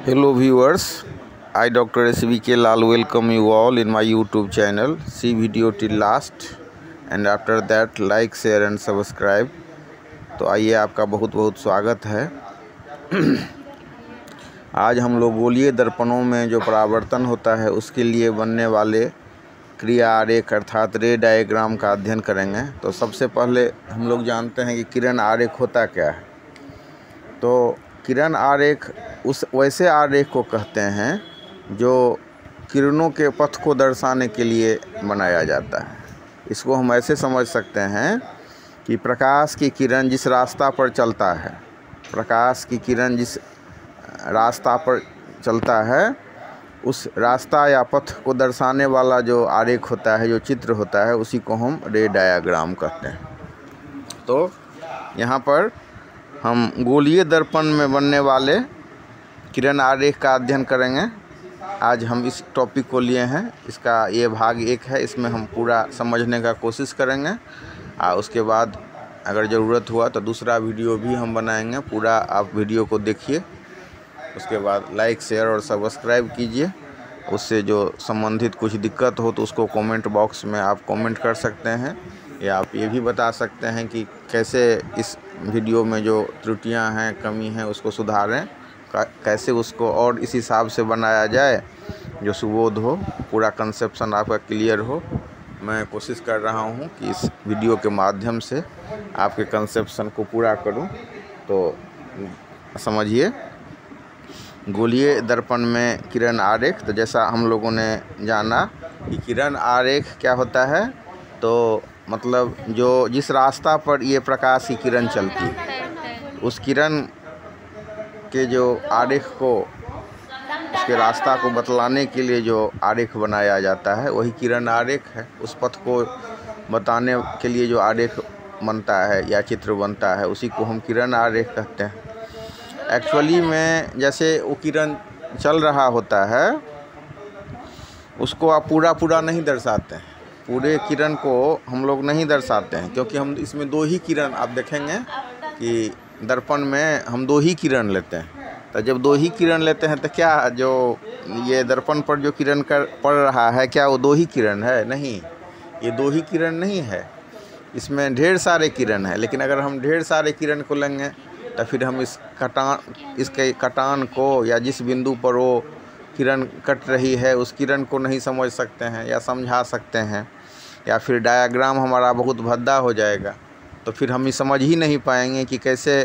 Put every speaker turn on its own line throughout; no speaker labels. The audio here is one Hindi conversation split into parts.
Hello viewers, I Dr. SVK Lal welcome you all in my YouTube channel. See video till last and after that like, share and subscribe. तो आइए, आपका बहुत बहुत स्वागत है। आज हम लोग गोलीय दर्पणों में जो परावर्तन होता है उसके लिए बनने वाले क्रिया आरेख अर्थात रे डायग्राम का अध्ययन करेंगे। तो सबसे पहले हम लोग जानते हैं कि किरण आरेख होता क्या है। तो किरण आरेख उस वैसे आरेख को कहते हैं जो किरणों के पथ को दर्शाने के लिए बनाया जाता है। इसको हम ऐसे समझ सकते हैं कि प्रकाश की किरण जिस रास्ता पर चलता है, प्रकाश की किरण जिस रास्ता पर चलता है उस रास्ता या पथ को दर्शाने वाला जो आरेख होता है, जो चित्र होता है, उसी को हम रे डायग्राम कहते हैं। तो यहाँ पर हम गोलीय दर्पण में बनने वाले किरण आरेख का अध्ययन करेंगे। आज हम इस टॉपिक को लिए हैं, इसका ये भाग 1 है। इसमें हम पूरा समझने का कोशिश करेंगे और उसके बाद अगर ज़रूरत हुआ तो दूसरा वीडियो भी हम बनाएंगे। पूरा आप वीडियो को देखिए, उसके बाद लाइक, शेयर और सब्सक्राइब कीजिए। उससे जो संबंधित कुछ दिक्कत हो तो उसको कमेंट बॉक्स में आप कमेंट कर सकते हैं, या आप ये भी बता सकते हैं कि कैसे इस वीडियो में जो त्रुटियां हैं, कमी हैं, उसको सुधारें, कैसे उसको और इस हिसाब से बनाया जाए जो सुबोध हो, पूरा कंसेप्शन आपका क्लियर हो। मैं कोशिश कर रहा हूं कि इस वीडियो के माध्यम से आपके कंसेप्शन को पूरा करूं। तो समझिए, गोलीय दर्पण में किरण आरेख। तो जैसा हम लोगों ने जाना कि किरण आरेख क्या होता है, तो मतलब जो जिस रास्ता पर ये प्रकाश की किरण चलती है उस किरण के जो आरेख को, उसके रास्ता को बतलाने के लिए जो आरेख बनाया जाता है वही किरण आरेख है। उस पथ को बताने के लिए जो आरेख बनता है या चित्र बनता है उसी को हम किरण आरेख कहते हैं। एक्चुअली में जैसे वो किरण चल रहा होता है उसको आप पूरा नहीं दर्शाते हैं, पूरे किरण को हम लोग नहीं दर्शाते हैं, क्योंकि हम इसमें 2 ही किरण, आप देखेंगे कि दर्पण में हम 2 ही किरण लेते हैं। तो जब 2 ही किरण लेते हैं तो क्या जो ये दर्पण पर जो किरण पड़ रहा है, क्या वो 2 ही किरण है? नहीं, ये 2 ही किरण नहीं है, इसमें ढेर सारे किरण है। लेकिन अगर हम ढेर सारे किरण को लेंगे तो फिर हम इसके कटान को या जिस बिंदु पर वो किरण कट रही है उस किरण को नहीं समझ सकते हैं या समझा सकते हैं, या फिर डायग्राम हमारा बहुत भद्दा हो जाएगा। तो फिर हम ये समझ ही नहीं पाएंगे कि कैसे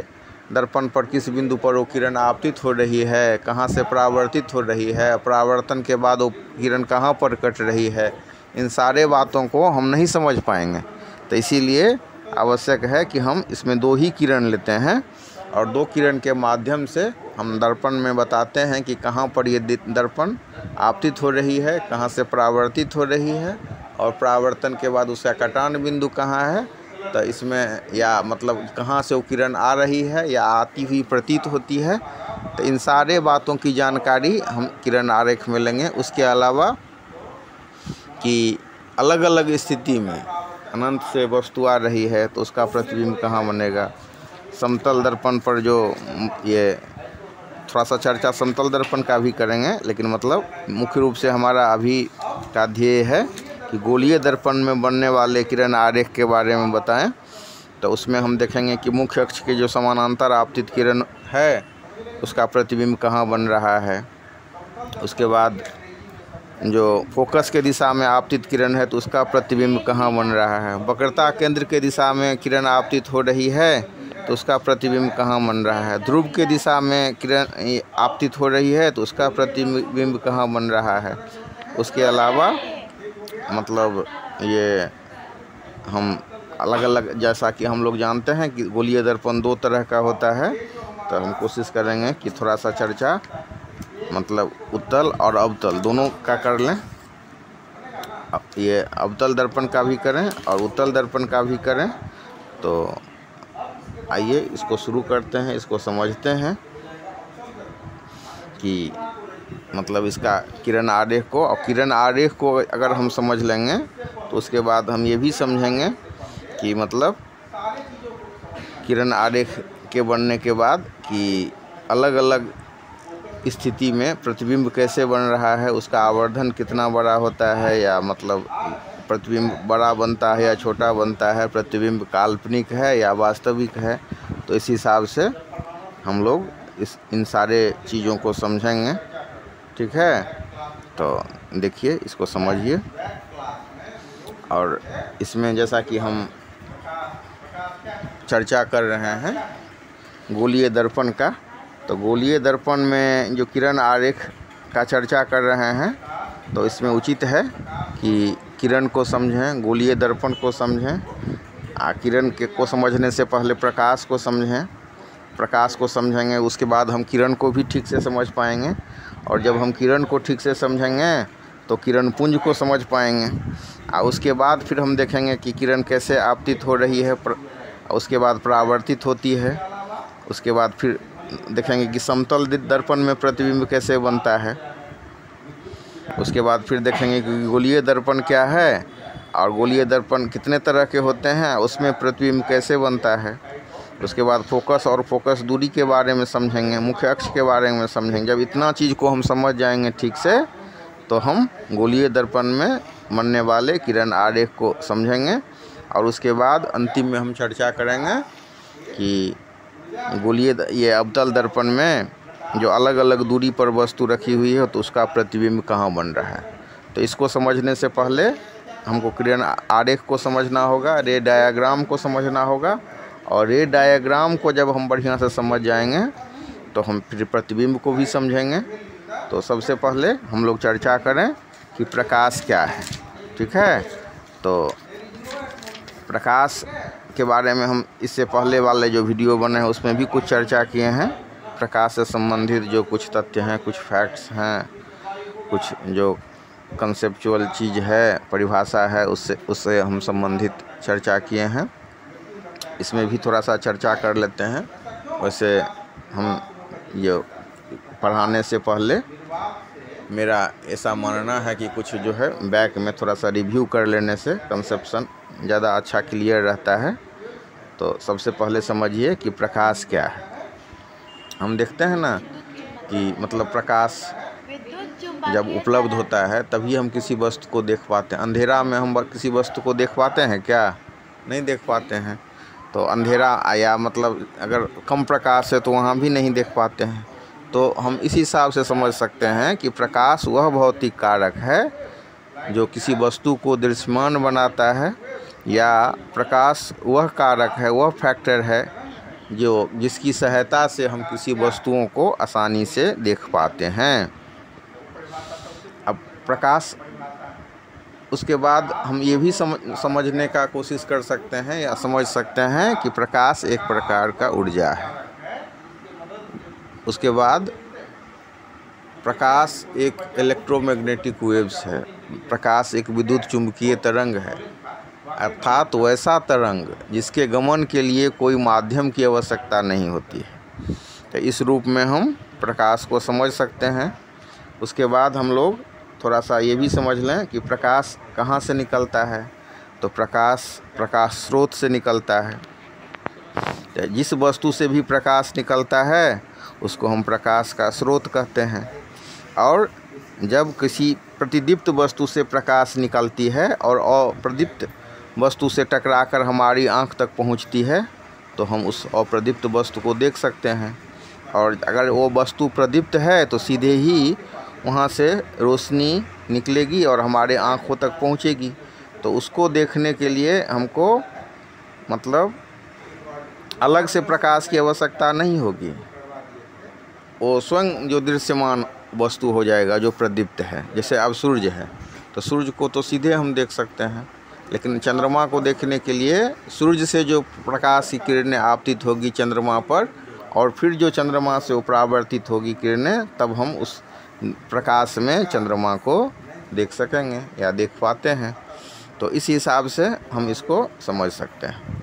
दर्पण पर किस बिंदु पर वो किरण आपतित हो रही है, कहाँ से परावर्तित हो रही है, परावर्तन के बाद वो किरण कहाँ पर कट रही है। इन सारे बातों को हम नहीं समझ पाएंगे। तो इसीलिए आवश्यक है कि हम इसमें 2 ही किरण लेते हैं और 2 किरण के माध्यम से हम दर्पण में बताते हैं कि कहाँ पर ये दर्पण आपतित हो रही है, कहाँ से परावर्तित हो रही है, और परावर्तन के बाद उसका कटान बिंदु कहाँ है। तो इसमें या मतलब कहाँ से वो किरण आ रही है या आती हुई प्रतीत होती है। तो इन सारे बातों की जानकारी हम किरण आरेख में लेंगे। उसके अलावा कि अलग अलग स्थिति में अनंत से वस्तु आ रही है तो उसका प्रतिबिंब कहाँ बनेगा। समतल दर्पण पर जो ये थोड़ा सा चर्चा समतल दर्पण का भी करेंगे, लेकिन मतलब मुख्य रूप से हमारा अभी का ध्येय है कि गोलीय दर्पण में बनने वाले किरण आरेख के बारे में बताएं। तो उसमें हम देखेंगे कि मुख्य अक्ष के जो समानांतर आपतित किरण है उसका प्रतिबिंब कहाँ बन रहा है। उसके बाद जो फोकस के दिशा में आपतित किरण है तो उसका प्रतिबिंब कहाँ बन रहा है। वक्रता केंद्र के दिशा में किरण आपतित हो रही है तो उसका प्रतिबिंब कहाँ बन रहा है। ध्रुव के दिशा में किरण आपतित हो रही है तो उसका प्रतिबिंब कहाँ बन रहा है। उसके अलावा मतलब ये हम अलग अलग, जैसा कि हम लोग जानते हैं कि गोलीय दर्पण 2 तरह का होता है। तो हम कोशिश करेंगे कि थोड़ा सा चर्चा मतलब उत्तल और अवतल दोनों का कर लें। ये अवतल दर्पण का भी करें और उत्तल दर्पण का भी करें। तो आइए इसको शुरू करते हैं, इसको समझते हैं कि मतलब इसका किरण आरेख को, और किरण आरेख को अगर हम समझ लेंगे तो उसके बाद हम ये भी समझेंगे कि मतलब किरण आरेख के बनने के बाद कि अलग अलग स्थिति में प्रतिबिंब कैसे बन रहा है, उसका आवर्धन कितना बड़ा होता है, या मतलब प्रतिबिंब बड़ा बनता है या छोटा बनता है, प्रतिबिंब काल्पनिक है या वास्तविक है। तो इस हिसाब से हम लोग इन सारे चीज़ों को समझेंगे। ठीक है, तो देखिए, इसको समझिए। और इसमें जैसा कि हम चर्चा कर रहे हैं गोलीय दर्पण का, तो गोलीय दर्पण में जो किरण आरेख का चर्चा कर रहे हैं, तो इसमें उचित है कि किरण को समझें, गोलीय दर्पण को समझें। किरण को समझने से पहले प्रकाश को समझें, प्रकाश को समझेंगे उसके बाद हम किरण को भी ठीक से समझ पाएंगे। और जब हम किरण को ठीक से समझेंगे तो किरण पुंज को समझ पाएंगे। उसके बाद फिर हम देखेंगे कि किरण कैसे आपतित हो रही है, उसके बाद परावर्तित होती है। उसके बाद फिर देखेंगे कि समतल दर्पण में प्रतिबिंब कैसे बनता है। उसके बाद फिर देखेंगे कि गोलीय दर्पण क्या है और गोलीय दर्पण कितने तरह के होते हैं, उसमें प्रतिबिंब कैसे बनता है। उसके बाद फोकस और फोकस दूरी के बारे में समझेंगे, मुख्य अक्ष के बारे में समझेंगे। जब इतना चीज़ को हम समझ जाएंगे ठीक से, तो हम गोलीय दर्पण में बनने वाले किरण आरेख को समझेंगे। और उसके बाद अंतिम में हम चर्चा करेंगे कि ये अवतल दर्पण में जो अलग अलग दूरी पर वस्तु रखी हुई है, तो उसका प्रतिबिंब कहाँ बन रहा है। तो इसको समझने से पहले हमको किरण आरेख को समझना होगा, रे डायग्राम को समझना होगा। और रे डायग्राम को जब हम बढ़िया से समझ जाएंगे तो हम फिर प्रतिबिंब को भी समझेंगे। तो सबसे पहले हम लोग चर्चा करें कि प्रकाश क्या है। ठीक है, तो प्रकाश के बारे में हम इससे पहले वाले जो वीडियो बने हैं उसमें भी कुछ चर्चा किए हैं। प्रकाश से संबंधित जो कुछ तथ्य हैं, कुछ फैक्ट्स हैं, कुछ जो कंसेप्चुअल चीज़ है, परिभाषा है, उससे हम संबंधित चर्चा किए हैं। इसमें भी थोड़ा सा चर्चा कर लेते हैं। वैसे हम ये पढ़ाने से पहले मेरा ऐसा मानना है कि कुछ जो है बैक में थोड़ा सा रिव्यू कर लेने से कंसेप्शन ज़्यादा अच्छा क्लियर रहता है। तो सबसे पहले समझिए कि प्रकाश क्या है। हम देखते हैं ना कि मतलब प्रकाश जब उपलब्ध होता है तभी हम किसी वस्तु को देख पाते हैं। अंधेरा में हम किसी वस्तु को देख पाते हैं क्या? नहीं देख पाते हैं। तो अंधेरा या मतलब अगर कम प्रकाश है तो वहाँ भी नहीं देख पाते हैं। तो हम इस हिसाब से समझ सकते हैं कि प्रकाश वह भौतिक कारक है जो किसी वस्तु को दृश्यमान बनाता है, या प्रकाश वह कारक है, वह फैक्टर है जिसकी सहायता से हम किसी वस्तुओं को आसानी से देख पाते हैं। अब प्रकाश, उसके बाद हम ये भी समझने का कोशिश कर सकते हैं या समझ सकते हैं कि प्रकाश एक प्रकार का ऊर्जा है। उसके बाद प्रकाश एक इलेक्ट्रोमैग्नेटिक वेव्स है। प्रकाश एक विद्युत चुंबकीय तरंग है, अर्थात वैसा तरंग जिसके गमन के लिए कोई माध्यम की आवश्यकता नहीं होती है। तो इस रूप में हम प्रकाश को समझ सकते हैं। उसके बाद हम लोग थोड़ा सा ये भी समझ लें कि प्रकाश कहाँ से निकलता है। तो प्रकाश स्रोत से निकलता है। तो जिस वस्तु से भी प्रकाश निकलता है उसको हम प्रकाश का स्रोत कहते हैं। और जब किसी प्रतिदीप्त वस्तु से प्रकाश निकलती है और अप्रदीप्त वस्तु से टकराकर हमारी आँख तक पहुँचती है, तो हम उस अप्रदीप्त वस्तु को देख सकते हैं। और अगर वो वस्तु प्रदीप्त है तो सीधे ही वहाँ से रोशनी निकलेगी और हमारे आँखों तक पहुँचेगी। तो उसको देखने के लिए हमको मतलब अलग से प्रकाश की आवश्यकता नहीं होगी। वो स्वयं जो दृश्यमान वस्तु हो जाएगा जो प्रदीप्त है। जैसे अब सूर्य है तो सूर्य को तो सीधे हम देख सकते हैं, लेकिन चंद्रमा को देखने के लिए सूर्य से जो प्रकाश की किरणें आपतित होगी चंद्रमा पर, और फिर जो चंद्रमा से परावर्तित होगी किरणें, तब हम उस प्रकाश में चंद्रमा को देख सकेंगे या देख पाते हैं। तो इस हिसाब से हम इसको समझ सकते हैं।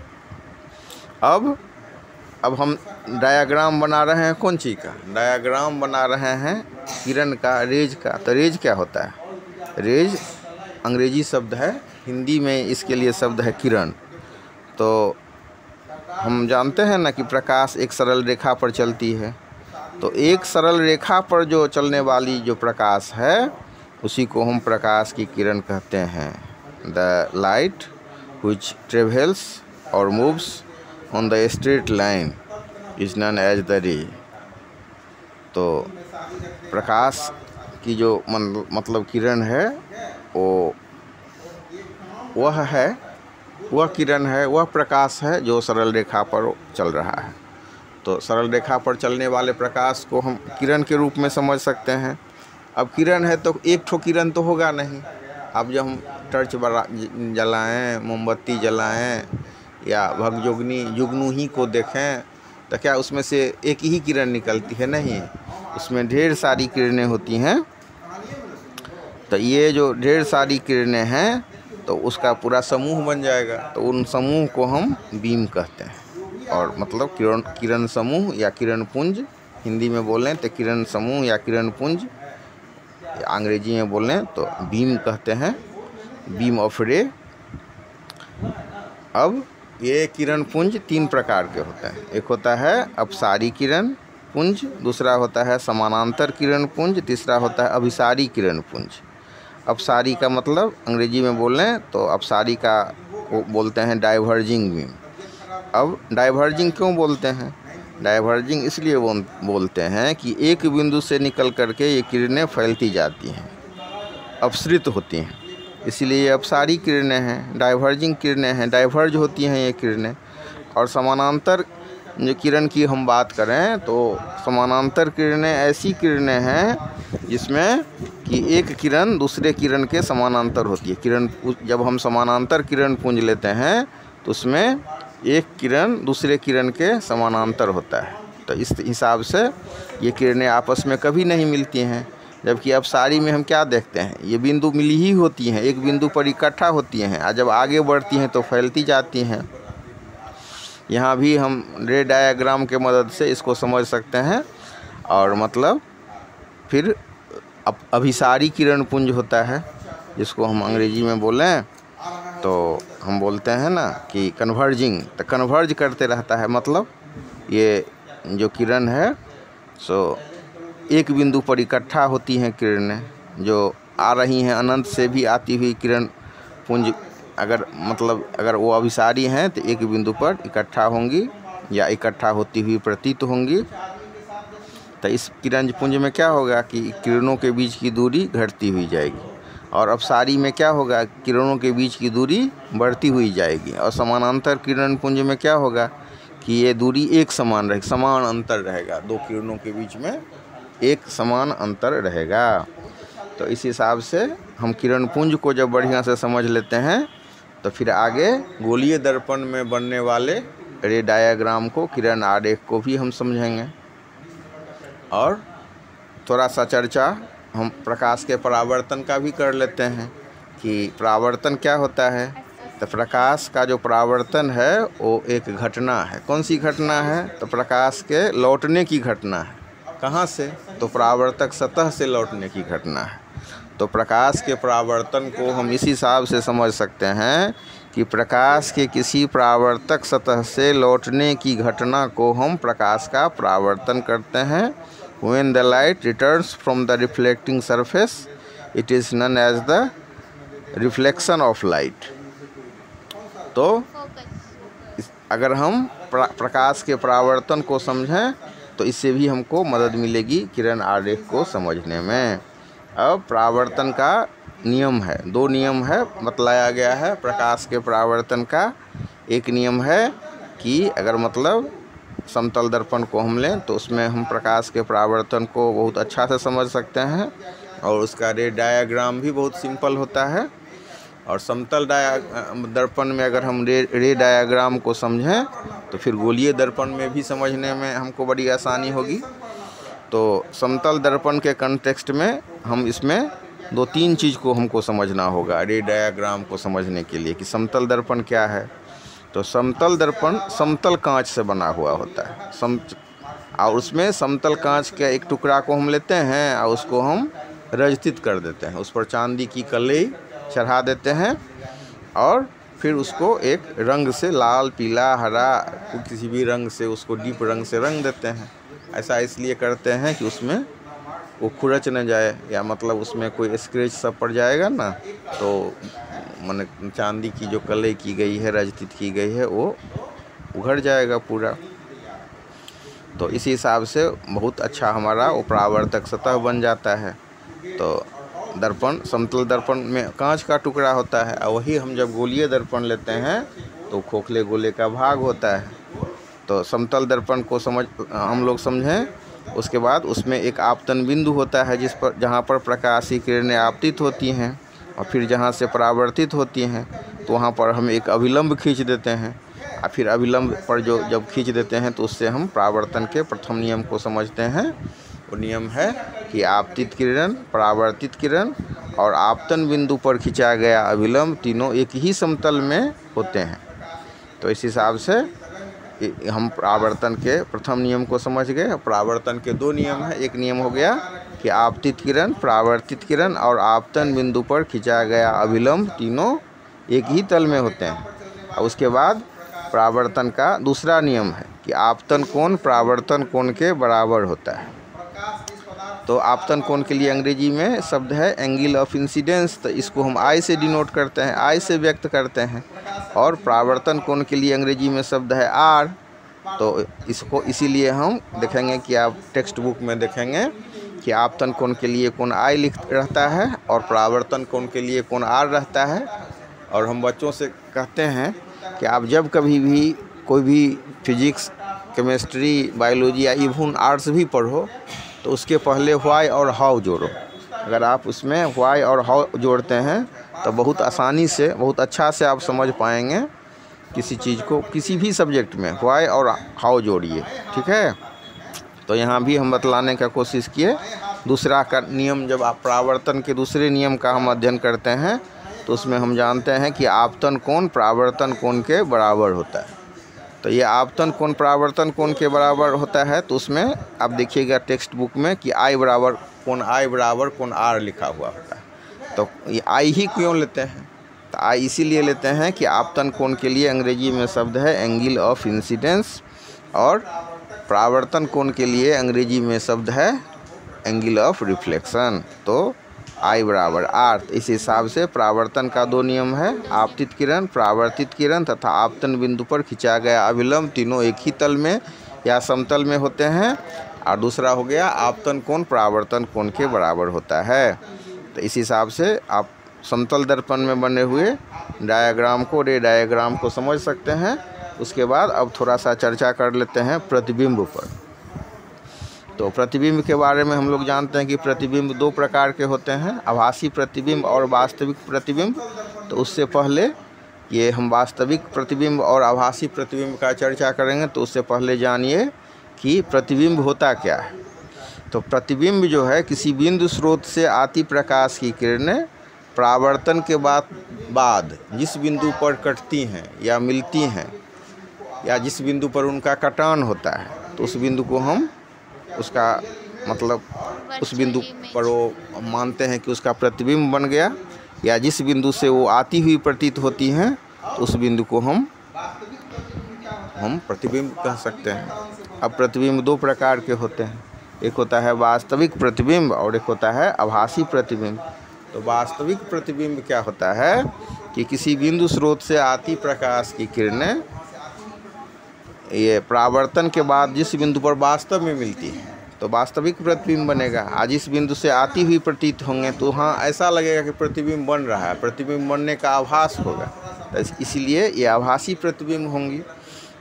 अब हम डायग्राम बना रहे हैं। कौन चीज़ का डायग्राम बना रहे हैं? किरण का, रेज का। तो रेज क्या होता है? रेज अंग्रेजी शब्द है, हिंदी में इसके लिए शब्द है किरण। तो हम जानते हैं ना कि प्रकाश एक सरल रेखा पर चलती है। तो एक सरल रेखा पर जो चलने वाली जो प्रकाश है उसी को हम प्रकाश की किरण कहते हैं। The light which travels or moves on the straight line is known as the ray। तो प्रकाश की जो मतलब किरण है वह किरण है, वह प्रकाश है जो सरल रेखा पर चल रहा है। तो सरल रेखा पर चलने वाले प्रकाश को हम किरण के रूप में समझ सकते हैं। अब किरण है तो एक ठो किरण तो होगा नहीं। अब जब हम टर्च जलाएं, मोमबत्ती जलाएं या जुगनू ही को देखें तो क्या उसमें से एक ही किरण निकलती है? नहीं, उसमें ढेर सारी किरणें होती हैं। तो ये जो ढेर सारी किरणें हैं तो उसका पूरा समूह बन जाएगा। तो उन समूह को हम बीम कहते हैं। और मतलब किरण समूह या किरण पुंज, हिंदी में बोलें तो किरण समूह या किरण पुंज, अंग्रेजी में बोलें तो बीम कहते हैं, बीम ऑफ रे। अब ये किरण पुंज 3 प्रकार के होते हैं। एक होता है अपसारी किरण पुंज, दूसरा होता है समानांतर किरण पुंज, तीसरा होता है अभिसारी किरण पुंज। अपसारी का मतलब अंग्रेजी में बोलें तो अपसारी का वो बोलते हैं डाइवर्जिंग बीम। अब डाइवर्जिंग क्यों बोलते हैं? डाइवर्जिंग इसलिए बोलते हैं कि एक बिंदु से निकल करके ये किरणें फैलती जाती हैं, अपसृत होती हैं, इसलिए ये अपसारी किरणें हैं, डाइवर्जिंग किरणें हैं, डाइवर्ज होती हैं ये किरणें। और समानांतर जो किरण की हम बात करें तो समानांतर किरणें ऐसी किरणें हैं जिसमें कि एक किरण दूसरे किरण के समानांतर होती है। जब हम समानांतर किरण पुंज लेते हैं तो उसमें एक किरण दूसरे किरण के समानांतर होता है। तो इस हिसाब से ये किरणें आपस में कभी नहीं मिलती हैं। जबकि अपसारी में हम क्या देखते हैं, ये बिंदु मिली ही होती हैं, एक बिंदु पर इकट्ठा होती हैं और जब आगे बढ़ती हैं तो फैलती जाती हैं। यहाँ भी हम रे डायग्राम के मदद से इसको समझ सकते हैं। और मतलब फिर अभिसारी किरण पुंज होता है, जिसको हम अंग्रेजी में बोलें तो हम बोलते हैं ना कि कन्वर्जिंग, तो कन्वर्ज करते रहता है। मतलब ये जो किरण है सो एक बिंदु पर इकट्ठा होती हैं किरणें जो आ रही हैं अनंत से भी आती हुई किरण पुंज। अगर वो अभिसारी हैं तो एक बिंदु पर इकट्ठा होंगी या इकट्ठा होती हुई प्रतीत होंगी। तो इस किरण पुंज में क्या होगा कि किरणों के बीच की दूरी घटती हुई जाएगी। और अपसारी में क्या होगा, किरणों के बीच की दूरी बढ़ती हुई जाएगी। और समानांतर किरण पुंज में क्या होगा कि ये दूरी एक समान रहेगी, समान अंतर रहेगा, दो किरणों के बीच में एक समान अंतर रहेगा। तो इस हिसाब से हम किरण पुंज को जब बढ़िया से समझ लेते हैं तो फिर आगे गोलीय दर्पण में बनने वाले रे डायग्राम को, किरण आरेख को भी हम समझेंगे। और थोड़ा सा चर्चा हम प्रकाश के परावर्तन का भी कर लेते हैं कि परावर्तन क्या होता है। तो प्रकाश का जो परावर्तन है वो एक घटना है। कौन सी घटना है? तो प्रकाश के लौटने की घटना है। कहाँ से? तो परावर्तक सतह से लौटने की घटना है। तो प्रकाश के परावर्तन को हम इस हिसाब से समझ सकते हैं कि प्रकाश के किसी परावर्तक सतह से लौटने की घटना को हम प्रकाश का परावर्तन करते हैं। When the light returns from the reflecting surface, it is known as the reflection of light। तो अगर हम प्रकाश के परावर्तन को समझें तो इससे भी हमको मदद मिलेगी किरण आरेख को समझने में। अब परावर्तन का नियम है, 2 नियम है बतलाया गया है प्रकाश के परावर्तन का। एक नियम है कि अगर मतलब समतल दर्पण को हम लें तो उसमें हम प्रकाश के परावर्तन को बहुत अच्छा से समझ सकते हैं और उसका रे डायग्राम भी बहुत सिंपल होता है। और समतल दर्पण में अगर हम रे डायग्राम को समझें तो फिर गोलीय दर्पण में भी समझने में हमको बड़ी आसानी होगी। तो समतल दर्पण के कॉन्टेक्स्ट में हम इसमें 2-3 चीज़ को हमको समझना होगा रे डायग्राम को समझने के लिए कि समतल दर्पण क्या है। तो समतल दर्पण समतल कांच से बना हुआ होता है। और उसमें समतल कांच के एक टुकड़ा को हम लेते हैं और उसको हम रजतित कर देते हैं, उस पर चांदी की कलई चढ़ा देते हैं और फिर उसको एक रंग से, लाल, पीला, हरा, किसी भी रंग से उसको डीप रंग से रंग देते हैं। ऐसा इसलिए करते हैं कि उसमें वो खुरच न जाए, या मतलब उसमें कोई स्क्रैच सब पड़ जाएगा ना, तो माने चांदी की जो कलई की गई है, रजतित की गई है, वो उघड़ जाएगा पूरा। तो इसी हिसाब से बहुत अच्छा हमारा वो परावर्तक सतह बन जाता है। तो दर्पण, समतल दर्पण में कांच का टुकड़ा होता है, और वही हम जब गोलीय दर्पण लेते हैं तो खोखले गोले का भाग होता है। तो समतल दर्पण को हम लोग समझें। उसके बाद उसमें एक आपतन बिंदु होता है जहाँ पर प्रकाशीय किरणें आपतित होती हैं, और फिर जहाँ से परावर्तित होती हैं तो वहाँ पर हम एक अभिलंब खींच देते हैं। और फिर अभिलंब पर जब खींच देते हैं तो उससे हम परावर्तन के प्रथम नियम को समझते हैं। वो नियम है कि आपतित किरण, परावर्तित किरण और आपतन बिंदु पर खींचा गया अभिलंब तीनों एक ही समतल में होते हैं। तो इस हिसाब से हम परावर्तन के प्रथम नियम को समझ गए। परावर्तन के दो नियम हैं। एक नियम हो गया कि आपतित किरण, परावर्तित किरण और आपतन बिंदु पर खींचा गया अभिलंब तीनों एक ही तल में होते हैं। और उसके बाद परावर्तन का दूसरा नियम है कि आपतन कोण परावर्तन कोण के बराबर होता है। तो आपतन कोण के लिए अंग्रेजी में शब्द है एंगल ऑफ इंसिडेंस, तो इसको हम आई से डिनोट करते हैं, आई से व्यक्त करते हैं। और परावर्तन कोण के लिए अंग्रेजी में शब्द है आर। तो इसको इसीलिए हम देखेंगे कि आप टेक्स्ट बुक में देखेंगे कि आपतन कोण के लिए कोण आई रहता है और परावर्तन कोण के लिए कोण आर रहता है। और हम बच्चों से कहते हैं कि आप जब कभी भी कोई भी फिजिक्स, केमिस्ट्री, बायोलॉजी या इवन आर्ट्स भी पढ़ो तो उसके पहले व्हाई और हाउ जोड़ो। अगर आप उसमें व्हाई और हाउ जोड़ते हैं तो बहुत आसानी से, बहुत अच्छा से आप समझ पाएंगे किसी चीज़ को। किसी भी सब्जेक्ट में व्हाई और हाउ जोड़िए, ठीक है। तो यहाँ भी हम बतलाने का कोशिश किए। दूसरा का नियम, जब आप परावर्तन के दूसरे नियम का हम अध्ययन करते हैं तो उसमें हम जानते हैं कि आपतन कोण परावर्तन कोण के बराबर होता है। तो ये आपतन कोण परावर्तन कोण के बराबर होता है। तो उसमें आप देखिएगा टेक्स्ट बुक में कि आई बराबर कोण आर लिखा हुआ होता है। तो ये आई ही क्यों लेते हैं? तो आई इसीलिए लेते हैं कि आपतन कोण के लिए अंग्रेजी में शब्द है एंगल ऑफ इंसिडेंस, और परावर्तन कोण के लिए अंग्रेजी में शब्द है एंगल ऑफ रिफ्लेक्शन। तो आई बराबर आर। इस हिसाब से परावर्तन का दो नियम है, आपतित किरण, परावर्तित किरण तथा आपतन बिंदु पर खिंचा गया अभिलंब तीनों एक ही तल में या समतल में होते हैं। और दूसरा हो गया आपतन कोण परावर्तन कोण के बराबर होता है। तो इस हिसाब से आप समतल दर्पण में बने हुए डायग्राम को, रे डायग्राम को समझ सकते हैं। उसके बाद अब थोड़ा सा चर्चा कर लेते हैं प्रतिबिंब पर। तो प्रतिबिंब के बारे में हम लोग जानते हैं कि प्रतिबिंब दो प्रकार के होते हैं, आभासी प्रतिबिंब और वास्तविक प्रतिबिंब। तो उससे पहले ये हम वास्तविक प्रतिबिंब और आभासी प्रतिबिंब का चर्चा करेंगे, तो उससे पहले जानिए कि प्रतिबिंब होता क्या है। तो प्रतिबिंब जो है किसी बिंदु स्रोत से आती प्रकाश की किरणें परावर्तन के बाद जिस बिंदु पर कटती हैं या मिलती हैं, या जिस बिंदु पर उनका कटान होता है, तो उस बिंदु को हम उसका मतलब उस बिंदु पर वो मानते हैं कि उसका प्रतिबिंब बन गया। या जिस बिंदु से वो आती हुई प्रतीत होती हैं तो उस बिंदु को हम प्रतिबिंब कह सकते हैं। अब प्रतिबिंब दो प्रकार के होते हैं, एक होता है वास्तविक प्रतिबिंब और एक होता है आभासी प्रतिबिंब। तो वास्तविक प्रतिबिंब क्या होता है कि किसी बिंदु स्रोत से आती प्रकाश की किरणें ये परावर्तन के बाद जिस बिंदु पर वास्तव में मिलती है तो वास्तविक प्रतिबिंब बनेगा। आज इस बिंदु से आती हुई प्रतीत होंगे तो हाँ ऐसा लगेगा कि प्रतिबिंब बन रहा है, प्रतिबिंब बनने का आभास होगा, तो इसीलिए ये आभासी प्रतिबिंब होंगी।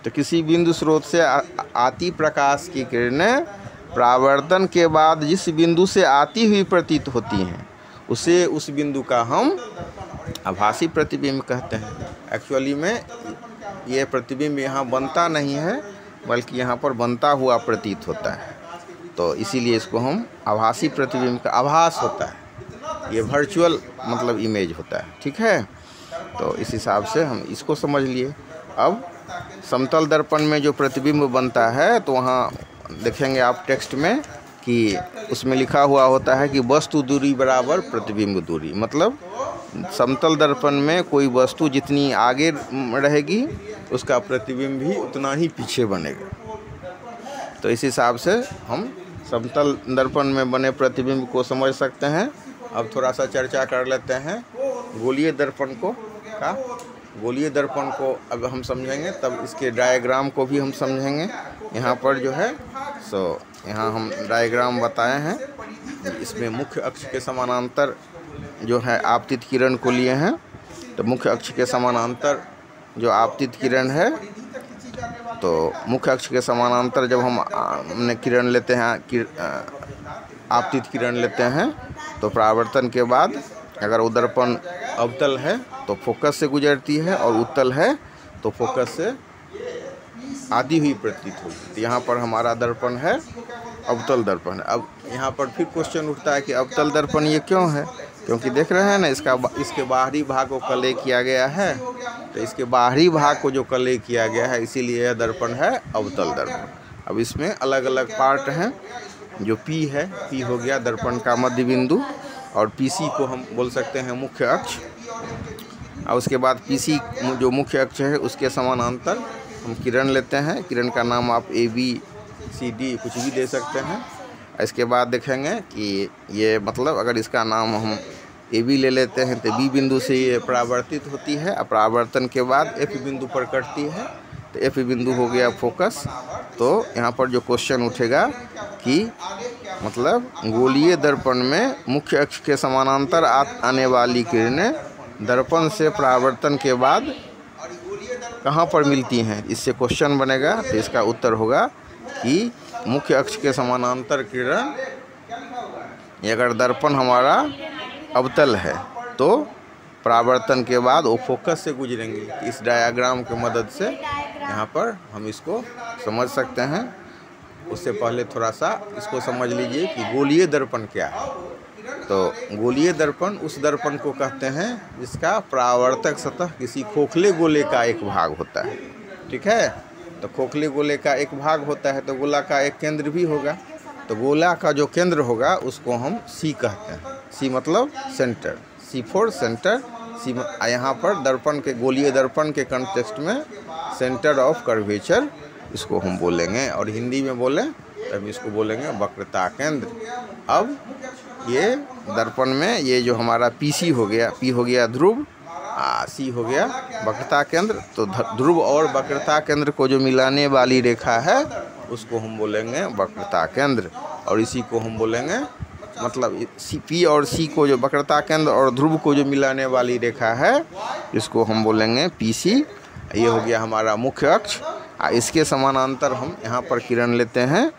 तो किसी बिंदु स्रोत से आती प्रकाश की किरणें परावर्तन के बाद जिस बिंदु से आती हुई प्रतीत होती हैं उसे उस बिंदु का हम आभासी प्रतिबिंब कहते हैं। एक्चुअली में ये प्रतिबिंब यहाँ बनता नहीं है बल्कि यहाँ पर बनता हुआ प्रतीत होता है, तो इसीलिए इसको हम आभासी प्रतिबिंब का आभास होता है, ये वर्चुअल मतलब इमेज होता है, ठीक है। तो इस हिसाब से हम इसको समझ लिए। अब समतल दर्पण में जो प्रतिबिंब बनता है तो वहाँ देखेंगे आप टेक्स्ट में कि उसमें लिखा हुआ होता है कि वस्तु दूरी बराबर प्रतिबिंब दूरी। मतलब समतल दर्पण में कोई वस्तु जितनी आगे रहेगी उसका प्रतिबिंब भी उतना ही पीछे बनेगा। तो इस हिसाब से हम समतल दर्पण में बने प्रतिबिंब को समझ सकते हैं। अब थोड़ा सा चर्चा कर लेते हैं गोलीय दर्पण का। गोलीय दर्पण को अब हम समझेंगे, तब इसके डायग्राम को भी हम समझेंगे। यहाँ पर जो है यहाँ हम डायग्राम बताए हैं। इसमें मुख्य अक्ष के समानांतर जो है आपतित किरण को लिए हैं। तो मुख्य अक्ष के समानांतर जो आपतित किरण है, तो मुख्य अक्ष के समानांतर जब हमने किरण लेते हैं, आपतित किरण लेते हैं, तो परावर्तन के बाद अगर वो दर्पण अवतल है तो फोकस से गुजरती है, और उत्तल है तो फोकस से आती हुई प्रतीत होगी। तो यहाँ पर हमारा दर्पण है अवतल दर्पण। अब यहाँ पर फिर क्वेश्चन उठता है कि अवतल दर्पण ये क्यों है? क्योंकि देख रहे हैं ना, इसके बाहरी भाग को कलय किया गया है। तो इसके बाहरी भाग को जो कलय किया गया है, इसीलिए यह दर्पण है अवतल दर्पण। अब इसमें अलग अलग पार्ट हैं। जो पी है, पी हो गया दर्पण का मध्य बिंदु, और पीसी को हम बोल सकते हैं मुख्य अक्ष। और उसके बाद पीसी जो मुख्य अक्ष है उसके समानांतर हम किरण लेते हैं। किरण का नाम आप ABCD कुछ भी दे सकते हैं। इसके बाद देखेंगे कि ये मतलब अगर इसका नाम हम AB ले लेते हैं तो B बिंदु से ये परावर्तित होती है। परावर्तन के बाद F बिंदु पर कटती है, तो F बिंदु हो गया फोकस। तो यहाँ पर जो क्वेश्चन उठेगा कि मतलब गोलीय दर्पण में मुख्य अक्ष के समानांतर आने वाली किरणें दर्पण से परावर्तन के बाद कहाँ पर मिलती हैं, इससे क्वेश्चन बनेगा। तो इसका उत्तर होगा कि मुख्य अक्ष के समानांतर किरण, अगर दर्पण हमारा अवतल है तो परावर्तन के बाद वो फोकस से गुजरेंगी। इस डायग्राम की मदद से यहाँ पर हम इसको समझ सकते हैं। उससे पहले थोड़ा सा इसको समझ लीजिए कि गोलीय दर्पण क्या है। तो गोलीय दर्पण उस दर्पण को कहते हैं जिसका परावर्तक सतह किसी खोखले गोले का एक भाग होता है। ठीक है, तो खोखले गोले का एक भाग होता है तो गोला का एक केंद्र भी होगा। तो गोला का जो केंद्र होगा उसको हम C कहते हैं। C मतलब centre, C for centre. C यहाँ पर दर्पण के गोलीय दर्पण के कंटेक्स्ट में सेंटर ऑफ कर्वेचर इसको हम बोलेंगे, और हिंदी में बोलें तब इसको बोलेंगे वक्रता केंद्र। अब ये दर्पण में ये जो हमारा PC हो गया, P हो गया ध्रुव, C हो गया वक्रता केंद्र। तो ध्रुव और वक्रता केंद्र को जो मिलाने वाली रेखा है उसको हम बोलेंगे वक्रता केंद्र, और इसी को हम बोलेंगे मतलब P और C को जो वक्रता केंद्र और ध्रुव को जो मिलाने वाली रेखा है इसको हम बोलेंगे PC। ये हो गया हमारा मुख्य अक्ष। इसके समानांतर हम यहाँ पर किरण लेते हैं,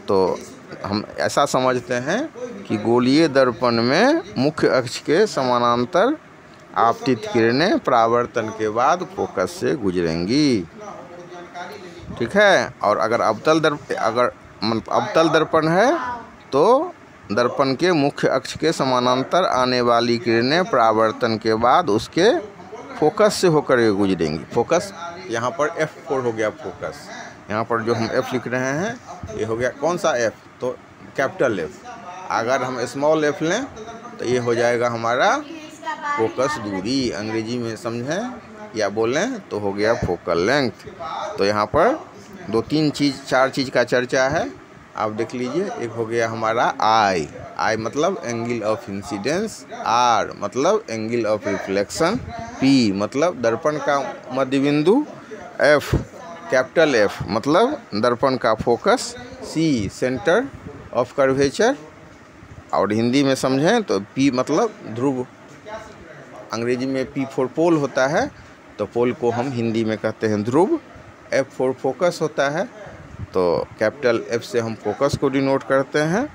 तो हम ऐसा समझते हैं कि गोलीय दर्पण में मुख्य अक्ष के समानांतर आपतित किरणें परावर्तन के बाद फोकस से गुजरेंगी। ठीक है, और अगर अवतल दर्पण है तो दर्पण के मुख्य अक्ष के समानांतर आने वाली किरणें परावर्तन के बाद उसके फोकस से होकर के गुजरेंगी। फोकस यहाँ पर F4 हो गया फोकस। यहाँ पर जो हम F लिख रहे हैं ये हो गया कौन सा F, तो कैपिटल F। अगर हम स्मॉल f लें तो ये हो जाएगा हमारा फोकस दूरी। अंग्रेजी में समझें या बोलें तो हो गया फोकल लेंथ। तो यहाँ पर 4 चीज़ का चर्चा है, आप देख लीजिए। एक हो गया हमारा I मतलब एंगल ऑफ इंसिडेंस, R मतलब एंगल ऑफ रिफ्लेक्शन, P मतलब दर्पण का मध्य बिंदु, F कैपिटल F मतलब दर्पण का focus, C centre of curvature, और हिंदी में समझें तो P मतलब ध्रुव। अंग्रेजी में P फॉर पोल होता है, तो पोल को हम हिंदी में कहते हैं ध्रुव। F फॉर फोकस होता है, तो कैपिटल F से हम फोकस को डिनोट करते हैं,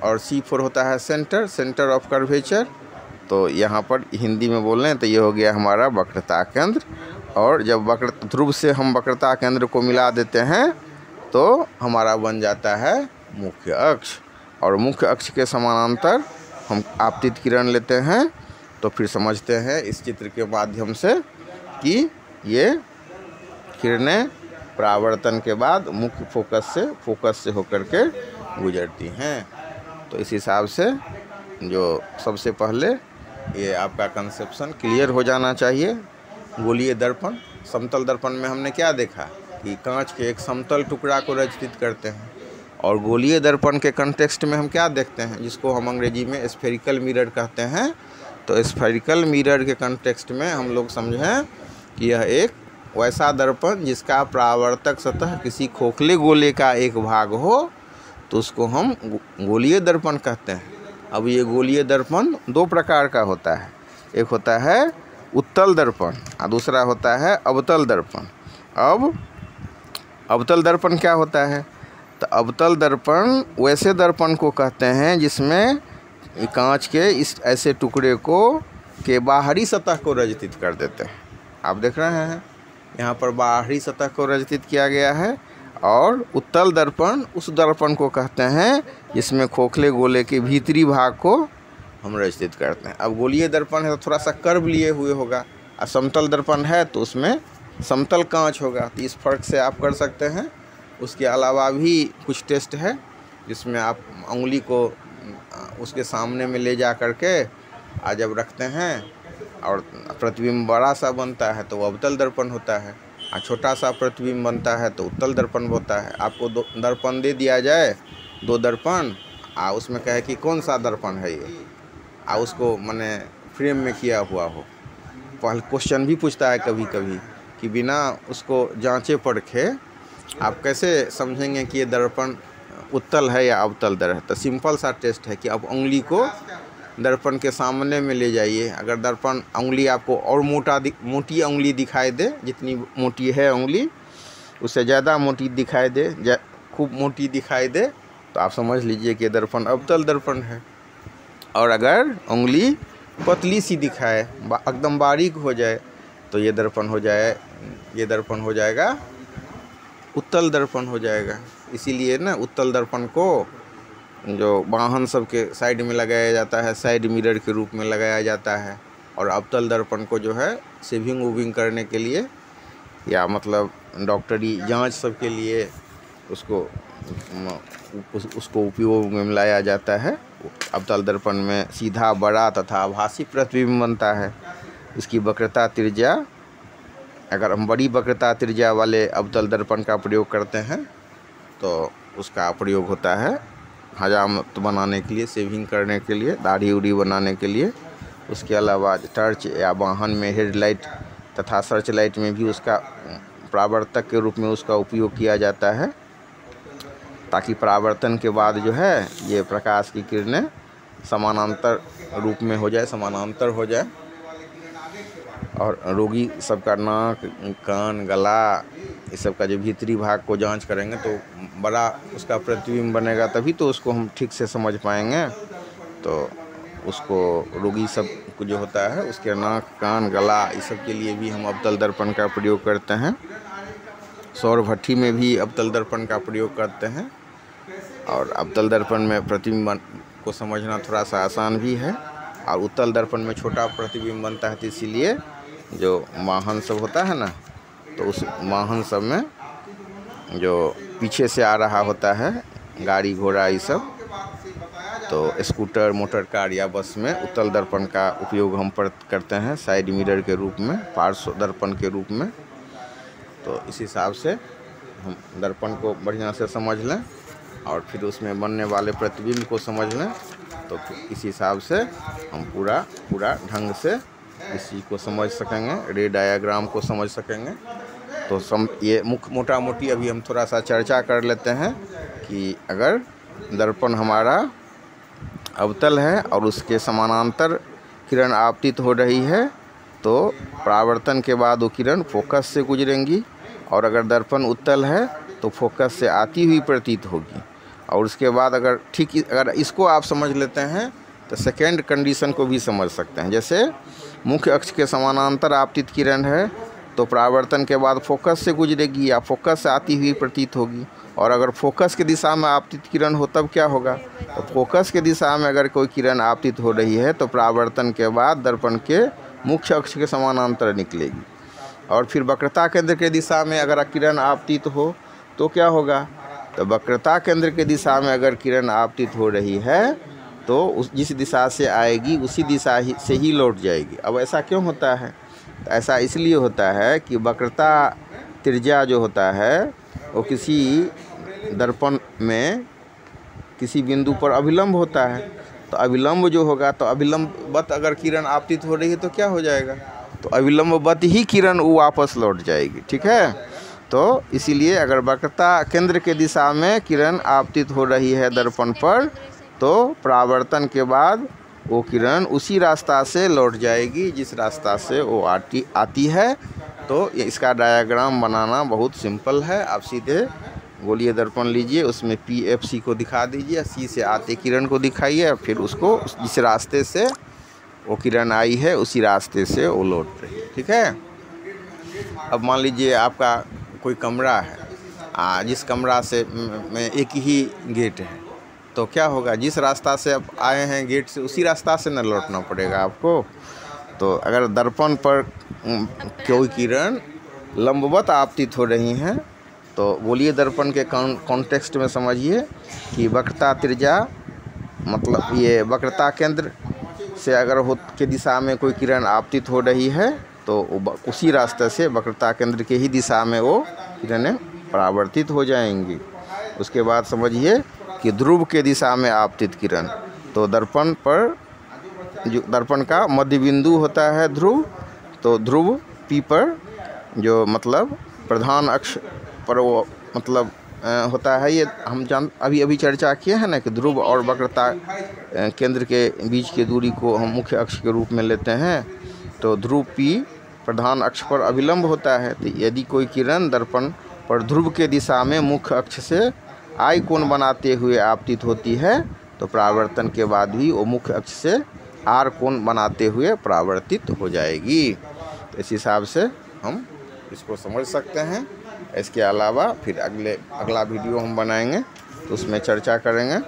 और C फॉर होता है सेंटर, सेंटर ऑफ कर्वेचर। तो यहाँ पर हिंदी में बोल रहे हैं तो ये हो गया हमारा वक्रता केंद्र। और जब ध्रुव से हम वक्रता केंद्र को मिला देते हैं तो हमारा बन जाता है मुख्य अक्ष, और मुख्य अक्ष के समानांतर हम आपतित किरण लेते हैं। तो फिर समझते हैं इस चित्र के माध्यम से कि ये किरणें परावर्तन के बाद मुख्य फोकस से होकर के गुजरती हैं। तो इस हिसाब से जो सबसे पहले ये आपका कंसेप्शन क्लियर हो जाना चाहिए। गोलीय दर्पण, समतल दर्पण में हमने क्या देखा कि कांच के एक समतल टुकड़ा को रचित करते हैं, और गोलीय दर्पण के कंटेक्स्ट में हम क्या देखते हैं, जिसको हम अंग्रेजी में स्फेरिकल मिरर कहते हैं। तो स्फेरिकल मिरर के कंटेक्स्ट में हम लोग समझें कि यह एक वैसा दर्पण जिसका परावर्तक सतह किसी खोखले गोले का एक भाग हो, तो उसको हम गोलीय दर्पण कहते हैं। अब ये गोलीय दर्पण दो प्रकार का होता है, एक होता है उत्तल दर्पण और दूसरा होता है अवतल दर्पण। अब अवतल दर्पण क्या होता है, तो अवतल दर्पण वैसे दर्पण को कहते हैं जिसमें कांच के इस ऐसे टुकड़े को के बाहरी सतह को रचित कर देते हैं। आप देख रहे हैं यहाँ पर बाहरी सतह को रचित किया गया है। और उत्तल दर्पण उस दर्पण को कहते हैं जिसमें खोखले गोले के भीतरी भाग को हम रचित करते हैं। अब गोलीय दर्पण है तो थोड़ा सा कर्व लिए हुए होगा, और समतल दर्पण है तो उसमें समतल कांच होगा। तो इस फर्क से आप कर सकते हैं। उसके अलावा भी कुछ टेस्ट है जिसमें आप उंगली को उसके सामने में ले जा करके जब रखते हैं और प्रतिबिंब बड़ा सा बनता है तो वो अवतल दर्पण होता है, और छोटा सा प्रतिबिंब बनता है तो उत्तल दर्पण होता है। आपको दो दर्पण दे दिया जाए, दो दर्पण, उसमें कहे कि कौन सा दर्पण है ये, उसको माने फ्रेम में किया हुआ हो। पहले क्वेश्चन भी पूछता है कभी कभी कि बिना उसको जांचे परखे आप कैसे समझेंगे कि ये दर्पण उत्तल है या अवतल दर है। तो सिंपल सा टेस्ट है कि आप उंगली को दर्पण के सामने में ले जाइए। अगर दर्पण उंगली आपको और मोटी उंगली दिखाई दे, जितनी मोटी है उंगली उससे ज़्यादा मोटी दिखाई दे, खूब मोटी दिखाई दे, तो आप समझ लीजिए कि दर्पण अवतल दर्पण है। और अगर उंगली पतली सी दिखाए, एकदम बारीक हो जाए, तो ये दर्पण हो जाएगा उत्तल दर्पण हो जाएगा। इसीलिए ना उत्तल दर्पण को जो वाहन सब के साइड में लगाया जाता है, साइड मिरर के रूप में लगाया जाता है। और अवतल दर्पण को जो है सेविंग वूविंग करने के लिए या मतलब डॉक्टरी जांच सब के लिए उसको उपयोग में लाया जाता है। अवतल दर्पण में सीधा बड़ा तथा आभासी प्रतिबिंब बनता है। इसकी वक्रता त्रिज्या, अगर हम बड़ी वक्रता त्रिज्या वाले अवतल दर्पण का प्रयोग करते हैं तो उसका प्रयोग होता है हजामत बनाने के लिए, सेविंग करने के लिए, दाढ़ी उड़ी बनाने के लिए। उसके अलावा टर्च या वाहन में हेडलाइट तथा सर्च लाइट में भी उसका परावर्तक के रूप में उसका उपयोग किया जाता है, ताकि परावर्तन के बाद जो है ये प्रकाश की किरणें समानांतर रूप में हो जाए, समानांतर हो जाए। और रोगी सबका नाक, कान, गला, इस सब का जो भीतरी भाग को जांच करेंगे तो बड़ा उसका प्रतिबिंब बनेगा, तभी तो उसको हम ठीक से समझ पाएंगे। तो उसको रोगी सब को जो होता है उसके नाक, कान, गला, इस सब के लिए भी हम अवतल दर्पण का प्रयोग करते हैं। सौर भट्ठी में भी अवतल दर्पण का प्रयोग करते हैं। और अवतल दर्पण में प्रतिबिंब को समझना थोड़ा सा आसान भी है, और उत्तल दर्पण में छोटा प्रतिबिंब बनता है। तो इसीलिए जो वाहन सब होता है ना, तो उस वाहन सब में जो पीछे से आ रहा होता है गाड़ी घोड़ा ये सब, तो स्कूटर, मोटर कार या बस में उत्तल दर्पण का उपयोग हम करते हैं साइड मिरर के रूप में, पार्श्व दर्पण के रूप में। तो इस हिसाब से हम दर्पण को बढ़िया से समझ लें और फिर उसमें बनने वाले प्रतिबिंब को समझ लें, तो इस हिसाब से हम पूरा ढंग से इसी को समझ सकेंगे, रे डायग्राम को समझ सकेंगे। तो ये मोटा मोटी अभी हम थोड़ा सा चर्चा कर लेते हैं कि अगर दर्पण हमारा अवतल है और उसके समानांतर किरण आपतित हो रही है तो परावर्तन के बाद वो किरण फोकस से गुजरेंगी, और अगर दर्पण उत्तल है तो फोकस से आती हुई प्रतीत होगी। और उसके बाद अगर इसको आप समझ लेते हैं तो सेकेंड कंडीशन को भी समझ सकते हैं। जैसे मुख्य अक्ष के समानांतर आपतित किरण है तो परावर्तन के बाद फोकस से गुजरेगी या फोकस से आती हुई प्रतीत होगी। और अगर फोकस की दिशा में आपतित किरण हो तब क्या होगा, तो फोकस की दिशा में अगर कोई किरण आपतित हो रही है तो परावर्तन के बाद दर्पण के मुख्य अक्ष के समानांतर निकलेगी। और फिर वक्रता केंद्र के दिशा में अगर किरण आपतित हो तो क्या होगा, तो वक्रता केंद्र की दिशा में अगर किरण आपतित हो रही है तो उस जिस दिशा से आएगी उसी दिशा से ही लौट जाएगी। अब ऐसा क्यों होता है? तो ऐसा इसलिए होता है कि वक्रता त्रिज्या जो होता है वो किसी दर्पण में किसी बिंदु पर अभिलंब होता है। तो अभिलंब जो होगा, तो अभिलंबवत अगर किरण आपतित हो रही है तो क्या हो जाएगा? तो अभिलंबवत ही किरण वो वापस लौट जाएगी। ठीक है, तो इसीलिए अगर वक्रता केंद्र के दिशा में किरण आपतित हो रही है दर्पण पर, तो परावर्तन के बाद वो किरण उसी रास्ता से लौट जाएगी जिस रास्ता से वो आती है। तो इसका डायग्राम बनाना बहुत सिंपल है। आप सीधे गोलीय दर्पण लीजिए, उसमें PFC को दिखा दीजिए, C से आते किरण को दिखाइए, फिर उसको जिस रास्ते से वो किरण आई है उसी रास्ते से वो लौट रही है। ठीक है, अब मान लीजिए आपका कोई कमरा है, जिस कमरा से में एक ही गेट है, तो क्या होगा? जिस रास्ता से आप आए हैं गेट से उसी रास्ता से न लौटना पड़ेगा आपको। तो अगर दर्पण पर कोई किरण लंबवत आपतित हो रही हैं, तो गोलीय दर्पण के कॉन्टेक्स्ट में समझिए कि वक्रता त्रिज्या मतलब ये वक्रता केंद्र से अगर के दिशा में कोई किरण आपतित हो रही है, तो उसी रास्ते से वक्रता केंद्र के ही दिशा में वो किरणें परावर्तित हो जाएंगी। उसके बाद समझिए कि ध्रुव के दिशा में आपतित किरण, तो दर्पण पर जो दर्पण का मध्य बिंदु होता है ध्रुव, तो ध्रुव P पर जो मतलब प्रधान अक्ष पर वो मतलब होता है, ये हम अभी चर्चा किए हैं ना कि ध्रुव और वक्रता केंद्र के बीच की दूरी को हम मुख्य अक्ष के रूप में लेते हैं। तो ध्रुव P प्रधान अक्ष पर अभिलंब होता है। तो यदि कोई किरण दर्पण पर ध्रुव के दिशा में मुख्य अक्ष से I कोण बनाते हुए आपतित होती है, तो परावर्तन के बाद भी वो मुख्य अक्ष से R कोण बनाते हुए परावर्तित हो जाएगी। तो इस हिसाब से हम इसको समझ सकते हैं। इसके अलावा फिर अगला वीडियो हम बनाएंगे तो उसमें चर्चा करेंगे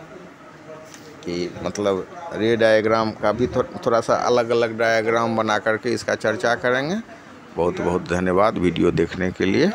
कि मतलब रे डायग्राम का भी थोड़ा सा अलग अलग डायग्राम बना करके इसका चर्चा करेंगे। बहुत बहुत धन्यवाद वीडियो देखने के लिए।